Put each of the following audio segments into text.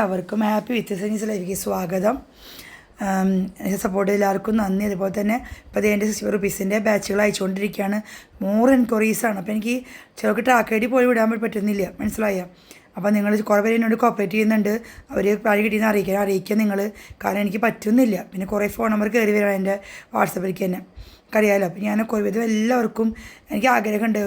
എല്ലാവർക്കും happy with science ലൈഫിലേക്ക് സ്വാഗതം. സപ്പോർട്ട് എല്ലാവർക്കും നന്ദി. അതുപോലെ തന്നെ ഇപ്പോൾ എൻ്റെ ₹60 ബാച്ചുകൾ അയച്ചുകൊണ്ടിരിക്കുകയാണ്. മോർ എൻക്വയറീസാണ്. അപ്പോൾ എനിക്ക് ചിലർക്ക് ടാക്കേടി പോയി വിടാൻ പറ്റുന്നില്ല, മനസ്സിലായോ? അപ്പോൾ നിങ്ങൾ കുറേ പേര് എന്നോട് കോപ്പറേറ്റ് ചെയ്യുന്നുണ്ട്. അവർ പ്രായം കിട്ടിയെന്ന് അറിയിക്കുക നിങ്ങൾ, കാരണം എനിക്ക് പറ്റുന്നില്ല. പിന്നെ കുറേ ഫോൺ നമ്പർ കയറി വരാം എൻ്റെ വാട്സപ്പിലേക്ക് തന്നെ, അറിയാമല്ലോ. അപ്പോൾ ഞാൻ കുറേ എല്ലാവർക്കും എനിക്ക് ആഗ്രഹമുണ്ട്.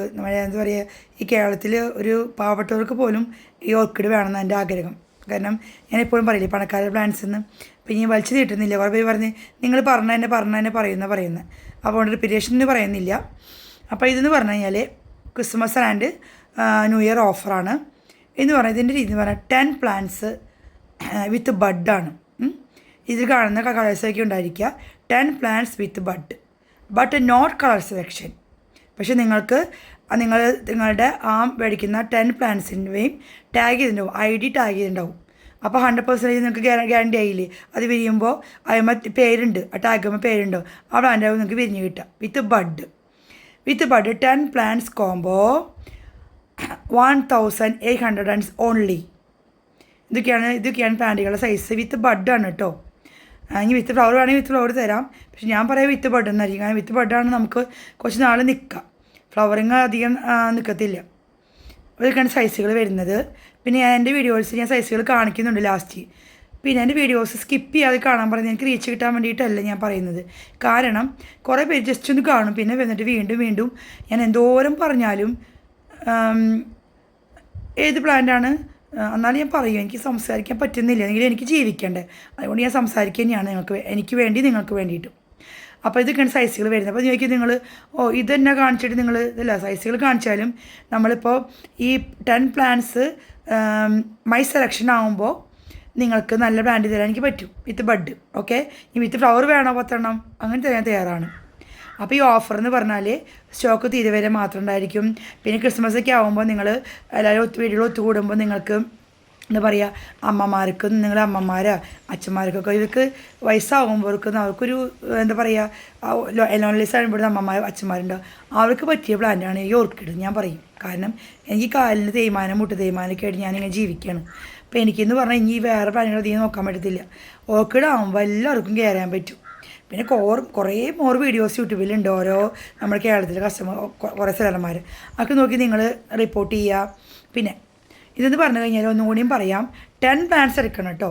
എന്താ പറയുക, ഈ കേരളത്തിൽ ഒരു പാവപ്പെട്ടവർക്ക് പോലും ഈ ഓർക്കിഡ് വേണമെന്ന് എൻ്റെ ആഗ്രഹം. കാരണം ഞാൻ എപ്പോഴും പറയില്ലേ പണക്കാരുടെ പ്ലാൻസ് എന്ന്. അപ്പോൾ ഞാൻ വലിച്ചു തീട്ടുന്നില്ല. കുറേ പേര് പറഞ്ഞ് നിങ്ങൾ പറഞ്ഞ പറയുന്നത് അപ്പോൾ റിപ്പീറ്റേഷന് പറയുന്നില്ല. അപ്പോൾ ഇതെന്ന് പറഞ്ഞു കഴിഞ്ഞാൽ ക്രിസ്മസ് ആൻഡ് ന്യൂ ഇയർ ഓഫറാണ് എന്ന് പറഞ്ഞാൽ ഇതിൻ്റെ രീതി എന്ന് പറഞ്ഞാൽ 10 പ്ലാന്റ്സ് വിത്ത് ബഡാണ്. ഇതിൽ കാണുന്ന കളേഴ്സൊക്കെ ഉണ്ടായിരിക്കുക. 10 plants with but not colour selection. പക്ഷേ നിങ്ങളുടെ മേടിക്കുന്ന 10 പ്ലാന്റ്സിൻ്റെയും ടാഗ് ചെയ്തിട്ടുണ്ടാവും, ID ടാഗ് ചെയ്തിട്ടുണ്ടാവും. അപ്പോൾ 100% നിങ്ങൾക്ക് ഗ്യാരണ്ടി ആയില്ലേ. അത് വിരിയുമ്പോൾ അതിന്മേൽ പേരുണ്ട്, ആ ടാഗുമ്പോൾ പേരുണ്ടാവും. ആ പ്ലാന്റ് നിങ്ങൾക്ക് വിരിഞ്ഞ് കിട്ടുക വിത്ത് ബഡ് 10 പ്ലാന്റ്സ് കോംബോ 1800 ഓൺലി. ഇതൊക്കെയാണ് പ്ലാന്റുകളുടെ സൈസ്. വിത്ത് ബഡാണ് കേട്ടോ. ഇനി വിത്ത് ഫ്ലവർ വേണമെങ്കിൽ വിത്ത് ഫ്ലവർ തരാം. പക്ഷെ ഞാൻ പറയാം വിത്ത് ബഡ് എന്നായിരിക്കും. കാരണം വിത്ത് ബഡാണ് നമുക്ക് കുറച്ച് നാൾ നിൽക്കാം. ഫ്ലവറിങ് അധികം നിൽക്കത്തില്ല. അതൊക്കെയാണ് സൈസുകൾ വരുന്നത്. പിന്നെ എൻ്റെ വീഡിയോസ് ഞാൻ സൈസുകൾ കാണിക്കുന്നുണ്ട് ലാസ്റ്റ്. പിന്നെ എൻ്റെ വീഡിയോസ് സ്കിപ്പ് ചെയ്യാതെ കാണാൻ പറയുന്നത് എനിക്ക് റീച്ച് കിട്ടാൻ വേണ്ടിയിട്ടല്ല ഞാൻ പറയുന്നത്. കാരണം കുറേ പേര് ജസ്റ്റ് ഒന്ന് കാണും, പിന്നെ വന്നിട്ട് വീണ്ടും ഞാൻ എന്തോരം പറഞ്ഞാലും ഏത് പ്ലാന്റാണ് എന്നാലും ഞാൻ പറയും, എനിക്ക് സംസാരിക്കാൻ പറ്റുന്നില്ല, എങ്കിലും എനിക്ക് ജീവിക്കണ്ടേ. അതുകൊണ്ട് ഞാൻ സംസാരിക്കുക തന്നെയാണ് എനിക്ക് നിങ്ങൾക്ക് വേണ്ടിയിട്ടും. അപ്പോൾ ഇതൊക്കെയാണ് സൈസുകൾ വരുന്നത്. അപ്പോൾ ചോദിക്കും നിങ്ങൾ ഇതെന്നെ കാണിച്ചിട്ട് നിങ്ങൾ ഇതല്ല സൈസുകൾ കാണിച്ചാലും നമ്മളിപ്പോൾ ഈ 10 പ്ലാന്റ്സ് മൈ സെലക്ഷൻ ആകുമ്പോൾ നിങ്ങൾക്ക് നല്ല പ്ലാന്റ് തരാൻ എനിക്ക് പറ്റും വിത്ത് ബഡ്. ഓക്കെ, ഈ വിത്ത് ഫ്ലവർ വേണോ 10 എണ്ണം അങ്ങനെ തരാൻ തയ്യാറാണ്. അപ്പോൾ ഈ ഓഫർ എന്ന് പറഞ്ഞാൽ സ്റ്റോക്ക് തീരെ വരെ മാത്രം ഉണ്ടായിരിക്കും. പിന്നെ ക്രിസ്മസ് ഒക്കെ ആകുമ്പോൾ നിങ്ങൾ എല്ലാവരും വീടുകൾ ഒത്തുകൂടുമ്പോൾ നിങ്ങൾക്ക് എന്താ പറയുക, നിങ്ങളുടെ അമ്മമാരോ അച്ഛന്മാർക്കൊക്കെ ഇവർക്ക് വയസ്സാകുമ്പോഴേക്കും അവർക്കൊരു എന്താ പറയുക ലോൺലെസ് ആകുമ്പോഴും അമ്മമാരും അച്ഛന്മാരുണ്ടാവും. അവർക്ക് പറ്റിയ പ്ലാന്റാണ് ഈ ഓർക്കിഡ് ഞാൻ പറയും. കാരണം എനിക്ക് കാലിന് തേയ്മാനം മുട്ട് തേയ്മാനമൊക്കെ ആയിട്ട് ഞാനിങ്ങനെ ജീവിക്കുകയാണ്. അപ്പോൾ എനിക്കെന്ന് പറഞ്ഞാൽ ഇനി വേറെ പ്ലാനുകൾ അധികം നോക്കാൻ പറ്റത്തില്ല. ഓർക്കിഡ് ആകുമ്പോൾ എല്ലാവർക്കും കയറാൻ പറ്റും. പിന്നെ കുറേ മോർ വീഡിയോസ് യൂട്യൂബിലുണ്ട്. ഓരോ നമ്മുടെ കേരളത്തിലെ കുറേ സെലർമാർ അതൊക്കെ നോക്കി നിങ്ങൾ റിപ്പോർട്ട് ചെയ്യുക. പിന്നെ ഇതെന്ന് പറഞ്ഞു കഴിഞ്ഞാൽ ഒന്നുകൂടിയും പറയാം, 10 പ്ലാന്റ്സ് എടുക്കണം കേട്ടോ.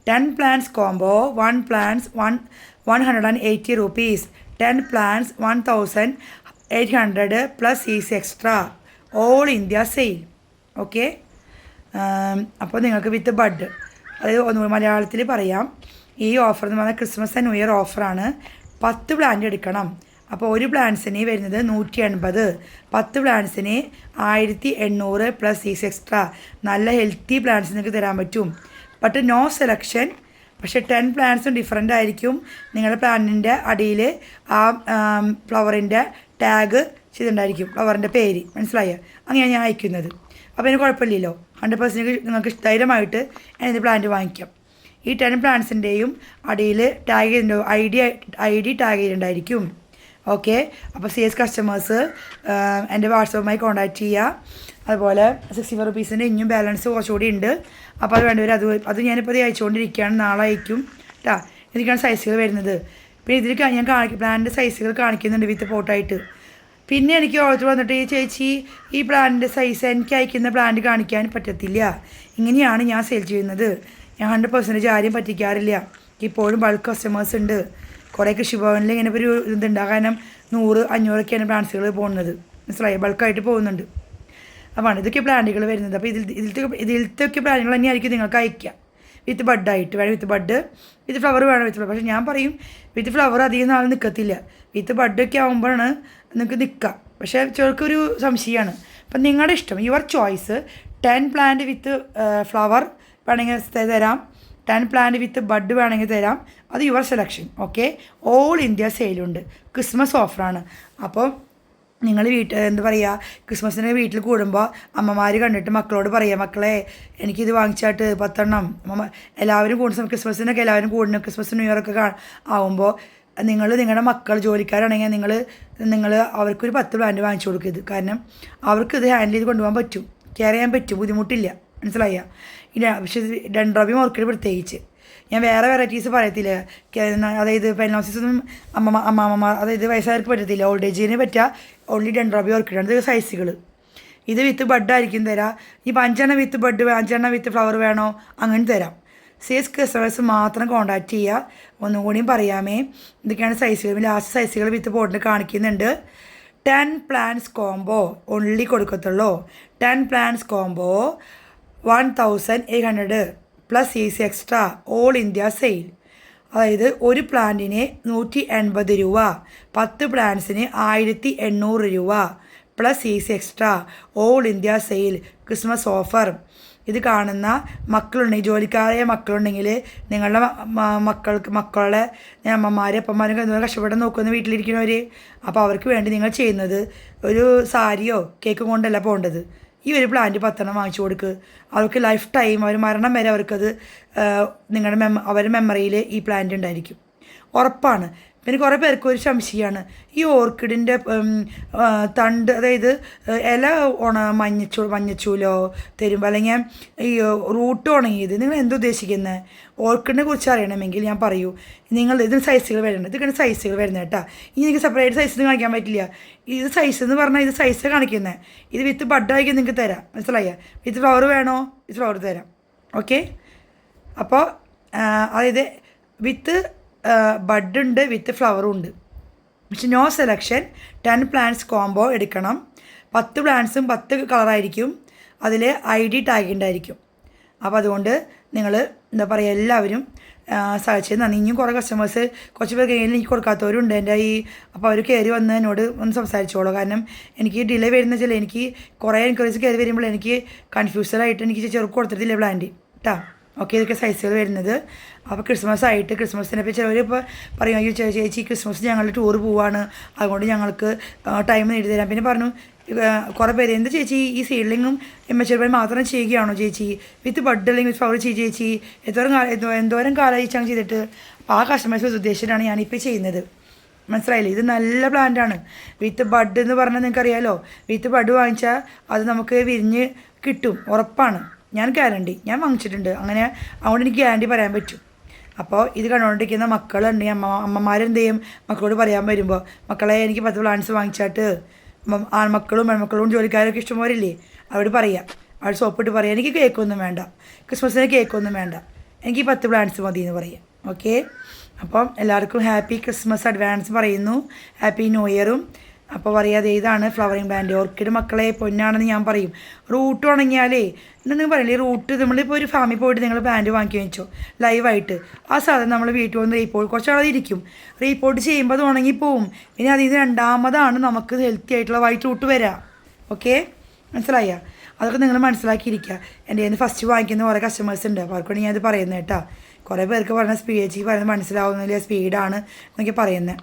10 plants combo 1 plants 180 10 plants 1800 plus fees extra, all India sale. Okay, അപ്പോൾ നിങ്ങൾക്ക് വിത്ത് ബഡ്, അതായത് ഒന്നുകൂടി മലയാളത്തിൽ പറയാം, ഈ ഓഫർ എന്ന് പറഞ്ഞാൽ ക്രിസ്മസ് ആൻഡ് ന്യൂ ഇയർ ഓഫറാണ്. 10 പ്ലാന്റ് എടുക്കണം. അപ്പോൾ ഒരു പ്ലാന്റ്സിന് വരുന്നത് 180, 10 പ്ലാന്റ്സിന് 1800 പ്ലസ് ഫീസ് എക്സ്ട്രാ. നല്ല ഹെൽത്തി പ്ലാന്റ്സ് നിങ്ങൾക്ക് തരാൻ പറ്റും. But no selection. പക്ഷേ 10 പ്ലാന്റ്സും ഡിഫറെൻ്റ് ആയിരിക്കും. നിങ്ങളുടെ പ്ലാന്റിൻ്റെ അടിയിൽ ആ ഫ്ലവറിൻ്റെ ടാഗ് ചെയ്തിട്ടുണ്ടായിരിക്കും, ഫ്ലവറിൻ്റെ പേര്, മനസ്സിലായോ? അങ്ങനെയാണ് ഞാൻ അയക്കുന്നത്. അപ്പോൾ അതിന് കുഴപ്പമില്ലല്ലോ. 100% നിങ്ങൾക്ക് ധൈര്യമായിട്ട് എൻ്റെ പ്ലാന്റ് വാങ്ങിക്കാം. ഈ 10 പ്ലാന്റ്സിൻ്റെയും അടിയിൽ ടാഗ് ചെയ്തിട്ടുണ്ടാവും, ID ടാഗ് ചെയ്തിട്ടുണ്ടായിരിക്കും. ഓക്കെ, അപ്പോൾ CS കസ്റ്റമേഴ്സ് എൻ്റെ വാട്സപ്പുമായി കോൺടാക്റ്റ് ചെയ്യുക. അതുപോലെ ₹60 ഇനിയും ബാലൻസ് കുറച്ചുകൂടി ഉണ്ട്. അപ്പോൾ അത് വേണ്ടവർ അത് ഞാനിപ്പോൾ ഇത് അയച്ചുകൊണ്ടിരിക്കുകയാണ്, നാളെ അയക്കും കേട്ടോ. ഇതിലേക്കാണ് സൈസുകൾ വരുന്നത്. പിന്നെ ഇതിൽ ഞാൻ പ്ലാന്റിൻ്റെ സൈസുകൾ കാണിക്കുന്നുണ്ട് വിത്ത് ഫോട്ടോയായിട്ട്. പിന്നെ എനിക്ക് ഓർഡർ വന്നിട്ട് ഈ ചേച്ചി ഈ പ്ലാന്റിൻ്റെ സൈസ് എനിക്ക് അയക്കുന്ന പ്ലാന്റ് കാണിക്കാൻ പറ്റത്തില്ല, ഇങ്ങനെയാണ് ഞാൻ സെയിൽ ചെയ്യുന്നത്. ഞാൻ 100% ആരും പറ്റിക്കാറില്ല. ഇപ്പോഴും ബൾക്ക് കസ്റ്റമേഴ്സ് ഉണ്ട്. കുറേ കൃഷിഭവനിൽ ഇങ്ങനെ ഒരു ഇതുണ്ട്. കാരണം 100-500ഒക്കെയാണ് പ്ലാന്റ്സുകൾ പോകുന്നത്, മനസ്സിലായി, ബൾക്കായിട്ട് പോകുന്നുണ്ട്. അപ്പോൾ ഇതൊക്കെ പ്ലാന്റുകൾ വരുന്നത്. അപ്പോൾ ഇതിലത്തെയൊക്കെ പ്ലാന്റുകൾ തന്നെയായിരിക്കും നിങ്ങൾക്ക് അയക്കുക വിത്ത് ബഡായിട്ട്. വേണം വിത്ത് ബഡ്, വിത്ത് ഫ്ലവർ വേണം വിത്ത് ഫ്ലവർ. പക്ഷേ ഞാൻ പറയും വിത്ത് ഫ്ലവർ അധികം നാൾ നിൽക്കത്തില്ല. വിത്ത് ബഡൊക്കെ ആകുമ്പോഴാണ് നിങ്ങൾക്ക് നിൽക്കുക. പക്ഷേ ചിലർക്കൊരു സംശയമാണ്. അപ്പം നിങ്ങളുടെ ഇഷ്ടം, your choice. 10 plant with flower വേണമെങ്കിൽ തരാം, 10 പ്ലാന്റ് വിത്ത് ബഡ് വേണമെങ്കിൽ തരാം. അത് your selection. Okay, all India സെയിലുണ്ട്. ക്രിസ്മസ് ഓഫറാണ്. അപ്പോൾ നിങ്ങൾ എന്താ പറയുക, ക്രിസ്മസിന് വീട്ടിൽ കൂടുമ്പോൾ അമ്മമാർ കണ്ടിട്ട് മക്കളോട് പറയുക, മക്കളെ എനിക്കിത് വാങ്ങിച്ചായിട്ട് 10 എണ്ണം. എല്ലാവരും കൂടുന്ന ക്രിസ്മസിനൊക്കെ എല്ലാവരും കൂടുന്നു. ക്രിസ്മസ് ന്യൂ ഇയറൊക്കെ ആവുമ്പോൾ നിങ്ങളുടെ മക്കൾ ജോലിക്കാരാണെങ്കിൽ നിങ്ങൾ അവർക്കൊരു 10 പ്ലാന്റ് വാങ്ങിച്ചു കൊടുക്കരുത്. കാരണം അവർക്കിത് ഹാൻഡിൽ ചെയ്ത് കൊണ്ടുപോകാൻ പറ്റും, കെയർ ചെയ്യാൻ പറ്റും, ബുദ്ധിമുട്ടില്ല. മനസ്സിലായ? പക്ഷേ ഡെൻഡ്രോബിയം ഓർക്കിഡ് പ്രത്യേകിച്ച് ഞാൻ വേറെ വെറൈറ്റീസ് പറയത്തില്ല. അതായത് പെനോസിസ് ഒന്നും അമ്മാമ്മമാർ, അതായത് വയസ്സായവർക്ക് പറ്റത്തില്ല. ഓൾഡ് ഏജിന് പറ്റുക ഓൺലി ഡെൻഡ്രോബിയം ഓർക്കിഡാണ്. ഇത് സൈസുകൾ. ഇത് വിത്ത് ബഡായിരിക്കും തരാം. ഇനിയിപ്പോൾ 5 വിത്ത് ബഡ്, 5 വിത്ത് ഫ്ലവർ വേണോ അങ്ങനെ തരാം. സേസ് കസ്റ്റമേഴ്സ് മാത്രം കോൺടാക്റ്റ് ചെയ്യുക. ഒന്നും കൂടിയും പറയാമേ, ഇതൊക്കെയാണ് സൈസുകൾ. ലാസ്റ്റ് സൈസുകൾ വിത്ത് പോട്ടിൽ കാണിക്കുന്നുണ്ട്. 10 പ്ലാന്റ്സ് കോംബോ ഓൺലി കൊടുക്കത്തുള്ളൂ. 10 plants combo 1800 plus easy extra all India sale. അതായത് ഒരു പ്ലാന്റിന് 180 രൂപ, 10 പ്ലാന്റ്സിന് 1800 രൂപ plus easy extra all India sale Christmas offer. ഇത് കാണുന്ന മക്കളുണ്ടെങ്കിൽ, ജോലിക്കാരായ മക്കളുണ്ടെങ്കിൽ നിങ്ങളുടെ മക്കളുടെ അമ്മമാരും അപ്പന്മാരും എന്തുപോലെ കഷ്ടപ്പെട്ട് നോക്കുന്ന വീട്ടിലിരിക്കുന്നവർ, അപ്പോൾ അവർക്ക് വേണ്ടി നിങ്ങൾ ചെയ്യുന്നത് ഒരു സാരിയോ കേക്കും കൊണ്ടല്ല പോകേണ്ടത്. ഈ ഒരു പ്ലാന്റ് 10 വാങ്ങിച്ചു കൊടുക്കുക. അവർക്ക് ലൈഫ് ടൈം, അവർ മരണം വരെ അവർക്കത് നിങ്ങളുടെ അവരുടെ മെമ്മറിയിൽ ഈ പ്ലാന്റ് ഉണ്ടായിരിക്കും, ഉറപ്പാണ്. പിന്നെ കുറേ പേർക്ക് ഒരു സംശയമാണ്, ഈ ഓർക്കിഡിൻ്റെ തണ്ട്, അതായത് ഇല മഞ്ഞച്ചൂലോ തരുമ്പോൾ അല്ലെങ്കിൽ ഈ റൂട്ട് ഉണങ്ങിയത്, നിങ്ങൾ എന്തുദ്ദേശിക്കുന്നത്? ഓർക്കിഡിനെ കുറിച്ച് അറിയണമെങ്കിൽ ഞാൻ പറയൂ, നിങ്ങൾ ഇതിന് സൈസുകൾ വരുന്നുണ്ട്. ഇതൊക്കെയാണ് സൈസുകൾ വരുന്നത് കേട്ടോ. ഇനി എനിക്ക് സെപ്പറേറ്റ് സൈസിന് കാണിക്കാൻ പറ്റില്ല. ഇത് സൈസ് എന്ന് പറഞ്ഞാൽ ഇത് സൈസ് കാണിക്കുന്നത്. ഇത് വിത്ത് ബഡായിരിക്കും നിങ്ങൾക്ക് തരാം, മനസ്സിലായ? വിത്ത് ഫ്ലവർ വേണോ? വിത്ത് ഫ്ലവർ തരാം. ഓക്കെ. അപ്പോൾ അതായത് വിത്ത് ബഡ് ഉണ്ട്, വിത്ത് ഫ്ലവറും ഉണ്ട്. പക്ഷെ നോ സെലക്ഷൻ. 10 പ്ലാന്റ്സ് കോംബോ എടുക്കണം. 10 പ്ലാന്റ്സും 10 കളറായിരിക്കും. അതിൽ ID ടാഗ് ഉണ്ടായിരിക്കും. അപ്പോൾ അതുകൊണ്ട് നിങ്ങൾ എന്താ പറയുക, എല്ലാവരും സഹായിച്ചത് നന്ദി. ഇനിയും കുറേ കസ്റ്റമേഴ്സ്, കുറച്ച് പേർ കഴിഞ്ഞാൽ എനിക്ക് കൊടുക്കാത്തവരുണ്ട് എൻ്റെ ഈ. അപ്പോൾ അവർ കയറി വന്ന് എന്നോട് ഒന്ന് സംസാരിച്ചോളൂ. കാരണം എനിക്ക് ഡിലേ വരുന്ന വെച്ചാൽ എനിക്ക് കുറേ എൻക്വയറീസ് കയറി വരുമ്പോൾ എനിക്ക് കൺഫ്യൂസഡായിട്ട് എനിക്ക് ചെറുക്ക് കൊടുത്തിട്ടില്ല പ്ലാന്റ് കേട്ടോ. ഓക്കെ, ഇതൊക്കെ സൈസുകൾ വരുന്നത്. അപ്പോൾ ക്രിസ്മസ് ആയിട്ട്, ക്രിസ്മസിനെ ചിലവർ ഇപ്പോൾ പറയും, അയ്യോ ചേച്ചി ക്രിസ്മസ് ഞങ്ങൾ ടൂർ പോവാണ്, അതുകൊണ്ട് ഞങ്ങൾക്ക് ടൈം നേടി തരാം. പിന്നെ പറഞ്ഞു കുറേ പേര്, എന്ത് ചേച്ചി ഈ സീഡ്ലിങ്ങും എമ്മച്ചെറുപ്പം മാത്രം ചെയ്യുകയാണോ ചേച്ചി, വിത്ത് ബഡ് അല്ലെങ്കിൽ വിത്ത് ഫ്ലവർ ചേച്ചി എന്തോരം കാലമായി ചങ്ങ് ചെയ്തിട്ട്. അപ്പോൾ ആ കസ്റ്റമേഴ്സ് ഉദ്ദേശിച്ചിട്ടാണ് ഞാനിപ്പോൾ ചെയ്യുന്നത്, മനസ്സിലായില്ലേ? ഇത് നല്ല പ്ലാന്റാണ്. വിത്ത് ബഡ് എന്ന് പറഞ്ഞാൽ നിങ്ങൾക്കറിയാമല്ലോ, വിത്ത് ബഡ് വാങ്ങിച്ചാൽ അത് നമുക്ക് വിരിഞ്ഞ് കിട്ടും, ഉറപ്പാണ്. ഞാൻ ഗ്യാരണ്ടി, ഞാൻ വാങ്ങിച്ചിട്ടുണ്ട്. അങ്ങനെ അതുകൊണ്ട് എനിക്ക് ഗ്യാരണ്ടി പറയാൻ പറ്റും. അപ്പോൾ ഇത് കണ്ടുകൊണ്ടിരിക്കുന്ന മക്കളുണ്ടെങ്കിൽ അമ്മമാരെന്ത് ചെയ്യും, മക്കളോട് പറയാൻ വരുമ്പോൾ, മക്കളെ എനിക്ക് 10 പ്ലാന്റ്സ് വാങ്ങിച്ചാട്ട്, ആൺമക്കളും പെൺമക്കളും ജോലിക്കാരൊക്കെ ഇഷ്ടംപോലില്ലേ, അവരോട് പറയാം, അവർ സോപ്പിട്ട് പറയാം, എനിക്ക് കേക്കൊന്നും വേണ്ട, ക്രിസ്മസിന് കേക്കൊന്നും വേണ്ട, എനിക്ക് 10 പ്ലാന്റ്സ് മതി എന്ന് പറയാം. ഓക്കെ. അപ്പം എല്ലാവർക്കും ഹാപ്പി ക്രിസ്മസ് അഡ്വാൻസ് പറയുന്നു, ഹാപ്പി ന്യൂ ഇയറും. അപ്പോൾ പറയാതെ ഇതാണ് ഫ്ലവറിങ് പ്ലാന്റ്. ഓർക്കിഡ് മക്കളെ പൊന്നാണെന്ന് ഞാൻ പറയും. റൂട്ട് ഉണങ്ങിയാലേ നിങ്ങൾ പറയില്ലേ, റൂട്ട് നമ്മളിപ്പോൾ ഒരു ഫാമിൽ പോയിട്ട് നിങ്ങൾ പ്ലാന്റ് വാങ്ങിക്കുക വെച്ചോ ലൈവായിട്ട്, ആ സാധനം നമ്മൾ വീട്ടിൽ വന്ന് റീപ്പോർട്ട് കുറച്ചാൾ ഇരിക്കും, റീപ്പോർട്ട് ചെയ്യുമ്പോൾ അത് ഉണങ്ങിപ്പോവും. പിന്നെ അതിൽ നിന്ന് രണ്ടാമതാണ് നമുക്ക് ഹെൽത്തി ആയിട്ടുള്ള വൈറ്റ് റൂട്ട് വരാം. ഓക്കെ, മനസ്സിലായ? അതൊക്കെ നിങ്ങൾ മനസ്സിലാക്കിയിരിക്കുക. എൻ്റെ കയ്യിൽ നിന്ന് ഫസ്റ്റ് വാങ്ങിക്കുന്ന കുറേ കസ്റ്റമേഴ്സ് ഉണ്ട്, അപ്പോൾ അവർക്കാണ് ഞാനത് പറയുന്നത് കേട്ടോ. കുറേ പേർക്ക് പറഞ്ഞ സ്പീഡ് പറയുന്നത് മനസ്സിലാവുന്നില്ല, സ്പീഡാണ് എന്നൊക്കെ പറയുന്നത്.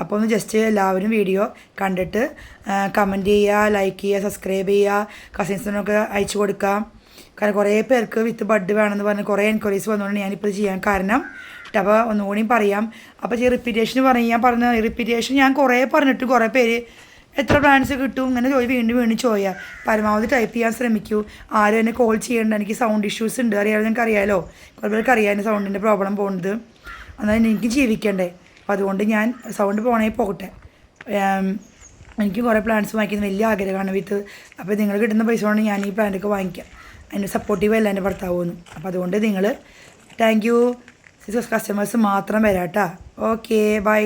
അപ്പോൾ ഒന്ന് ജസ്റ്റ് എല്ലാവരും വീഡിയോ കണ്ടിട്ട് കമൻറ്റ് ചെയ്യുക, ലൈക്ക് ചെയ്യുക, സബ്സ്ക്രൈബ് ചെയ്യുക, കസിൻസിനൊക്കെ അയച്ചു കൊടുക്കാം. കാരണം കുറേ പേർക്ക് വിത്ത് ബഡ് വേണമെന്ന് പറഞ്ഞ് കുറേ എൻക്വയറീസ് വന്നുകൊണ്ട് ഞാനിപ്പോൾ ചെയ്യാൻ കാരണം. അപ്പോൾ ഒന്നുകൂടിയും പറയാം. അപ്പോൾ റിപ്പീറ്റേഷൻ ഞാൻ പറഞ്ഞ റിപ്പീറ്റേഷൻ ഞാൻ കുറേ പറഞ്ഞിട്ട് കുറേ പേര് എത്ര പ്ലാൻസ് കിട്ടും ഇങ്ങനെ വീണ്ടും ചോദിക്കുക. പരമാവധി ടൈപ്പ് ചെയ്യാൻ ശ്രമിക്കൂ. ആരും എന്നെ കോൾ ചെയ്യേണ്ട, എനിക്ക് സൗണ്ട് ഇഷ്യൂസ് ഉണ്ട്, അറിയാതെ നിങ്ങൾക്ക് അറിയാമല്ലോ, കുറേ പേർക്ക് അറിയാം എൻ്റെ സൗണ്ടിൻ്റെ പ്രോബ്ലം പോകുന്നത്. എന്നാലും എനിക്ക് ജീവിക്കണ്ടേ, അപ്പോൾ അതുകൊണ്ട് ഞാൻ സൗണ്ട് പോകട്ടെ. എനിക്ക് കുറേ പ്ലാന്റ്സ് വാങ്ങിക്കുന്ന വലിയ ആഗ്രഹമാണ് വിത്ത്. അപ്പോൾ നിങ്ങൾ കിട്ടുന്ന പൈസ കൊണ്ട് ഞാൻ ഈ പ്ലാന്റൊക്കെ വാങ്ങിക്കാം. അതിൻ്റെ സപ്പോർട്ടീവ് അല്ല എൻ്റെ ഭർത്താവുന്നു. അപ്പോൾ അതുകൊണ്ട് നിങ്ങൾ താങ്ക് യു കസ്റ്റമേഴ്സ് മാത്രം വരാം കേട്ടോ. Okay, by.